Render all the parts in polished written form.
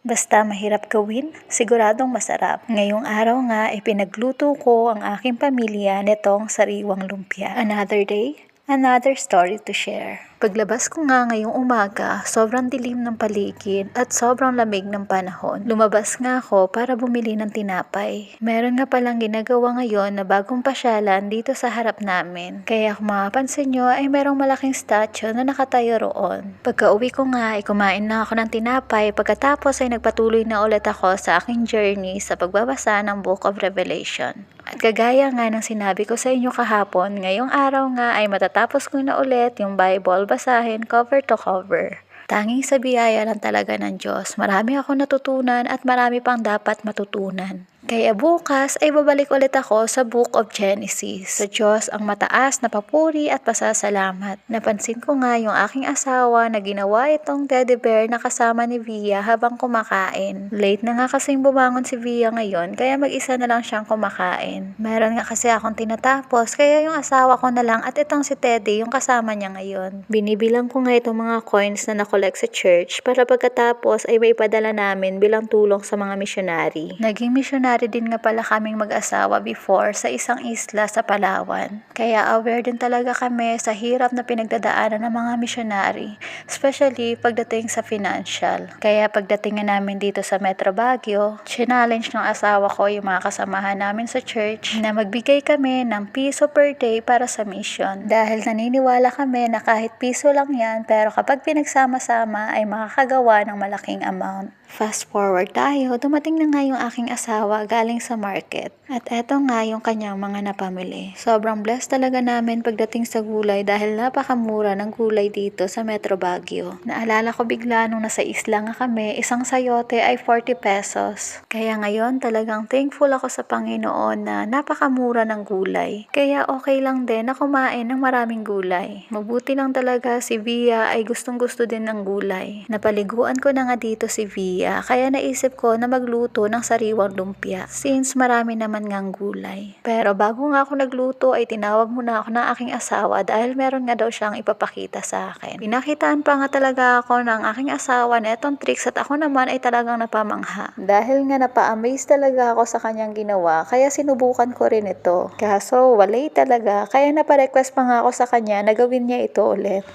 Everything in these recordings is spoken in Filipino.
Basta mahirap gawin, siguradong masarap. Ngayong araw nga ay pinagluto ko ang aking pamilya nitong sariwang lumpia. Another day, another story to share. Paglabas ko nga ngayong umaga, sobrang dilim ng paligid at sobrang lamig ng panahon. Lumabas nga ako para bumili ng tinapay. Meron nga palang ginagawa ngayon na bagong pasyalan dito sa harap namin. Kaya kung mapapansin nyo ay merong malaking statue na nakatayo roon. Pagka uwi ko nga ay kumain na ako ng tinapay, pagkatapos ay nagpatuloy na ulit ako sa aking journey sa pagbabasa ng Book of Revelation. At kagaya nga ng sinabi ko sa inyo kahapon, ngayong araw nga ay matatapos ko na ulit yung Bible basahin cover to cover. Tanging sa biyaya lang talaga ng Diyos. Marami akong natutunan at marami pang dapat matutunan. Kaya bukas ay babalik ulit ako sa Book of Genesis. Sa Diyos ang mataas na papuri at pasasalamat. Napansin ko nga yung aking asawa na ginawa itong teddy bear na kasama ni Via habang kumakain. Late na nga kasing bumangon si Via ngayon kaya mag-isa na lang siyang kumakain. Meron nga kasi akong tinatapos kaya yung asawa ko na lang at itong si Teddy yung kasama niya ngayon. Binibilang ko nga itong mga coins na nakolekt sa church para pagkatapos ay maipadala namin bilang tulong sa mga missionary. Naging missionary din nga pala kaming mag-asawa before sa isang isla sa Palawan. Kaya aware din talaga kami sa hirap na pinagdadaanan ng mga missionary, especially pagdating sa financial. Kaya pagdating nga namin dito sa Metro Baguio, challenge ng asawa ko yung mga kasamahan namin sa church na magbigay kami ng piso per day para sa mission. Dahil naniniwala kami na kahit piso lang yan, pero kapag pinagsama-sama ay makakagawa ng malaking amount. Fast forward tayo, dumating na nga yung aking asawa galing sa market. At eto nga yung kanyang mga napamili. Sobrang blessed talaga namin pagdating sa gulay dahil napakamura ng gulay dito sa Metro Baguio. Naalala ko bigla nung nasa isla nga kami, isang sayote ay 40 pesos. Kaya ngayon talagang thankful ako sa Panginoon na napakamura ng gulay. Kaya okay lang din na kumain ng maraming gulay. Mabuti lang talaga si Via ay gustong gusto din ng gulay. Napaliguan ko na nga dito si Via, kaya naisip ko na magluto ng sariwang lumpia since marami naman ngang gulay. Pero bago nga ako nagluto ay tinawag muna ako ng aking asawa dahil meron nga daw siyang ipapakita sa akin. Pinakitaan pa nga talaga ako ng aking asawa na itong tricks at ako naman ay talagang napamangha. Dahil nga napa-amaze talaga ako sa kanyang ginawa kaya sinubukan ko rin ito. Kaso walay talaga kaya napa-request pa nga ako sa kanya na gawin niya ito ulit.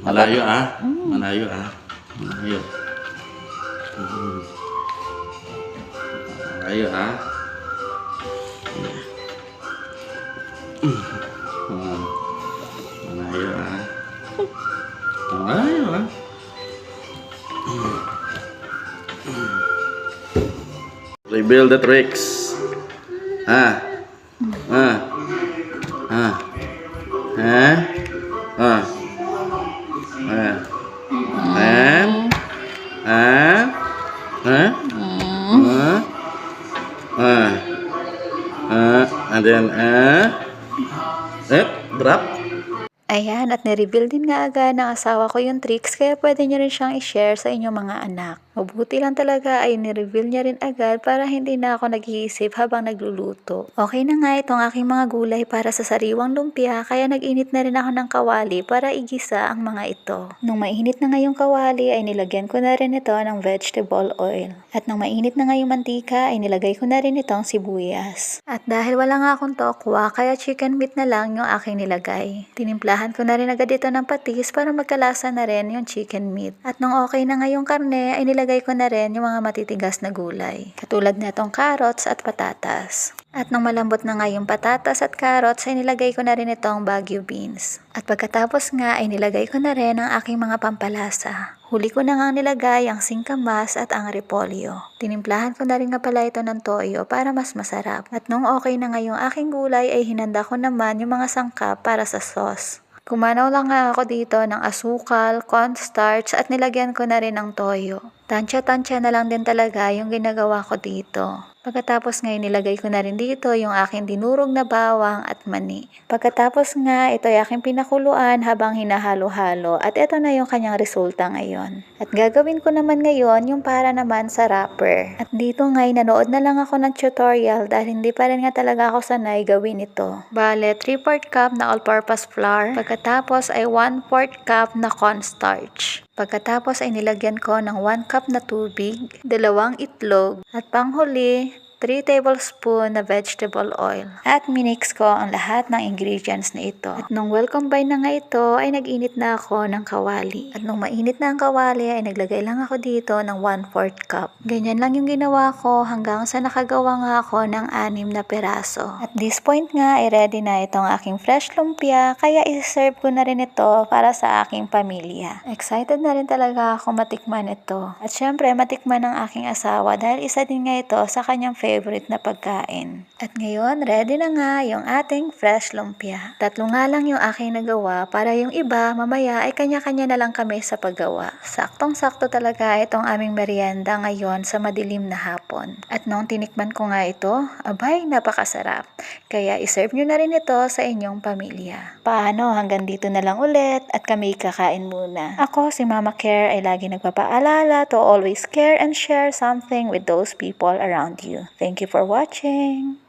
Malayo ah. Malayo ah. Malayo. Malayo ah. Malayo ah. Malayo ah. Reveal the tricks. Ah. Ah. Ah. Ah. Ah. And then drop. Ayan, at nireveal din nga agad ng asawa ko yung tricks kaya pwede nyo rin siyang i-share sa inyong mga anak. Mabuti lang talaga ay nireveal niya rin agad para hindi na ako nag-iisip habang nagluluto. Okay na nga itong aking mga gulay para sa sariwang lumpia kaya nag-init na rin ako ng kawali para igisa ang mga ito. Nung mainit na nga yung kawali ay nilagyan ko na rin ito ng vegetable oil. At nung mainit na nga yung mantika ay nilagay ko na rin itong sibuyas. At dahil wala nga akong tokwa kaya chicken meat na lang yung aking nilagay. Tinimplahan ko na rin agad ito ng patis para magkalasa na rin yung chicken meat. At nung okay na nga yung karne ay nilagay ko na rin yung mga matitigas na gulay. Katulad na itong carrots at patatas. At nung malambot na nga yung patatas at carrots ay nilagay ko na rin itong Baguio beans. At pagkatapos nga ay nilagay ko na rin ang aking mga pampalasa. Huli ko na nga nilagay ang singkamas at ang repolyo. Tinimplahan ko na rin nga pala ito ng toyo para mas masarap. At nung okay na nga yung aking gulay ay hinanda ko naman yung mga sangkap para sa sauce. Kumanaw lang nga ako dito ng asukal, cornstarch at nilagyan ko na rin ng toyo. Tansya-tansya na lang din talaga yung ginagawa ko dito. Pagkatapos nga nilagay ko na rin dito yung aking dinurog na bawang at mani. Pagkatapos nga ito ay aking pinakuluan habang hinahalo-halo at ito na yung kanyang resulta ngayon. At gagawin ko naman ngayon yung para naman sa wrapper. At dito nga nanood na lang ako ng tutorial dahil hindi pa rin nga talaga ako sanay gawin ito. Bale, 3/4 cup na all-purpose flour. Pagkatapos ay 1/4 cup na cornstarch. Pagkatapos ay nilagyan ko ng 1 cup na tubig, 2 itlog, at panghuli, 3 tablespoon na vegetable oil. At minix ko ang lahat ng ingredients na ito. At nung well combine na nga ito, ay nag-init na ako ng kawali. At nung mainit na ang kawali, ay naglagay lang ako dito ng 1/4 cup. Ganyan lang yung ginawa ko hanggang sa nakagawa nga ako ng 6 na peraso. At this point nga, ay ready na itong aking fresh lumpia, kaya i-serve ko na rin ito para sa aking pamilya. Excited na rin talaga ako matikman ito. At syempre, matikman ng aking asawa dahil isa din nga ito sa kanyang favorite na pagkain. At ngayon, ready na nga yung ating fresh lumpia. 3 nga lang yung aking nagawa para yung iba, mamaya ay kanya-kanya na lang kami sa paggawa. Saktong-sakto talaga itong aming merienda ngayon sa madilim na hapon. At nung tinikman ko nga ito, abay, napakasarap. Kaya iserve nyo na rin ito sa inyong pamilya. Paano, hanggang dito na lang ulit at kami kakain muna. Ako, si Mama Care, ay lagi nagpapaalala to always care and share something with those people around you. Thank you for watching.